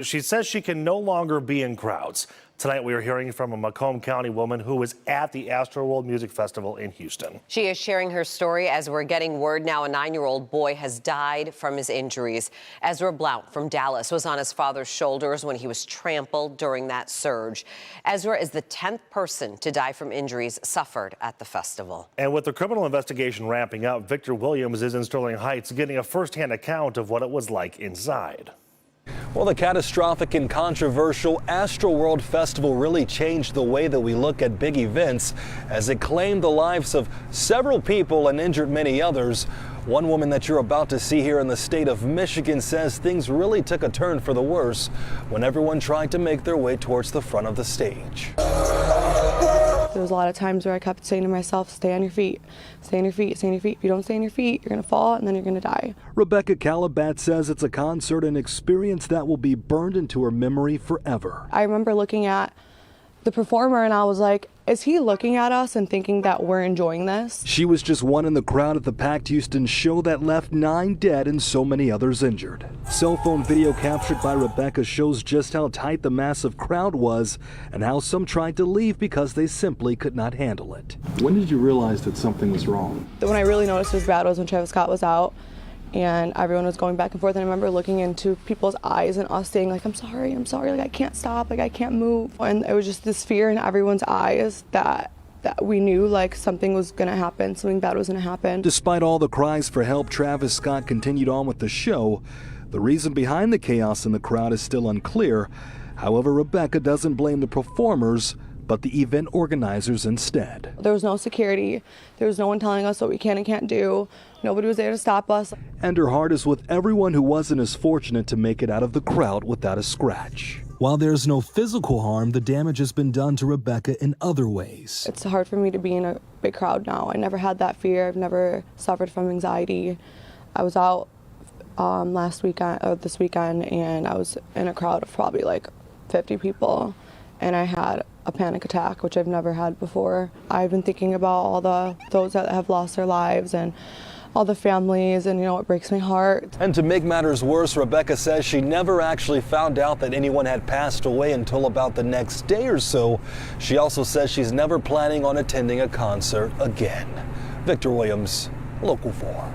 She says she can no longer be in crowds. Tonight we are hearing from a Macomb County woman who was at the Astroworld Music Festival in Houston. She is sharing her story as we're getting word now a 9-year-old boy has died from his injuries. Ezra Blount from Dallas was on his father's shoulders when he was trampled during that surge. Ezra is the 10th person to die from injuries suffered at the festival. And with the criminal investigation ramping up, Victor Williams is in Sterling Heights getting a first-hand account of what it was like inside. Well, the catastrophic and controversial Astroworld Festival really changed the way that we look at big events as it claimed the lives of several people and injured many others. One woman that you're about to see here in the state of Michigan says things really took a turn for the worse when everyone tried to make their way towards the front of the stage. There was a lot of times where I kept saying to myself, stay on your feet, stay on your feet, stay on your feet. If you don't stay on your feet, you're going to fall and then you're going to die. Rebecca Calabat says it's a concert and experience that will be burned into her memory forever. I remember looking at the performer and I was like, is he looking at us and thinking that we're enjoying this? She was just one in the crowd at the packed Houston show that left 9 dead and so many others injured. Cell phone video captured by Rebecca shows just how tight the massive crowd was and how some tried to leave because they simply could not handle it. When did you realize that something was wrong? When I really noticed it was bad was when Travis Scott was out and everyone was going back and forth, and I remember looking into people's eyes and us saying like, I'm sorry, like I can't stop, like I can't move. And it was just this fear in everyone's eyes that we knew like something was gonna happen, something bad was gonna happen. Despite all the cries for help, Travis Scott continued on with the show. The reason behind the chaos in the crowd is still unclear. However, Rebecca doesn't blame the performers, but the event organizers instead. There was no security. There was no one telling us what we can and can't do. Nobody was there to stop us. And her heart is with everyone who wasn't as fortunate to make it out of the crowd without a scratch. While there's no physical harm, the damage has been done to Rebecca in other ways. It's hard for me to be in a big crowd now. I never had that fear. I've never suffered from anxiety. I was out this weekend, and I was in a crowd of probably like 50 people, and I had a panic attack, which I've never had before. I've been thinking about those that have lost their lives and all the families, and it breaks my heart. And to make matters worse, Rebecca says she never actually found out that anyone had passed away until about the next day or so. She also says she's never planning on attending a concert again. Victor Williams, Local 4.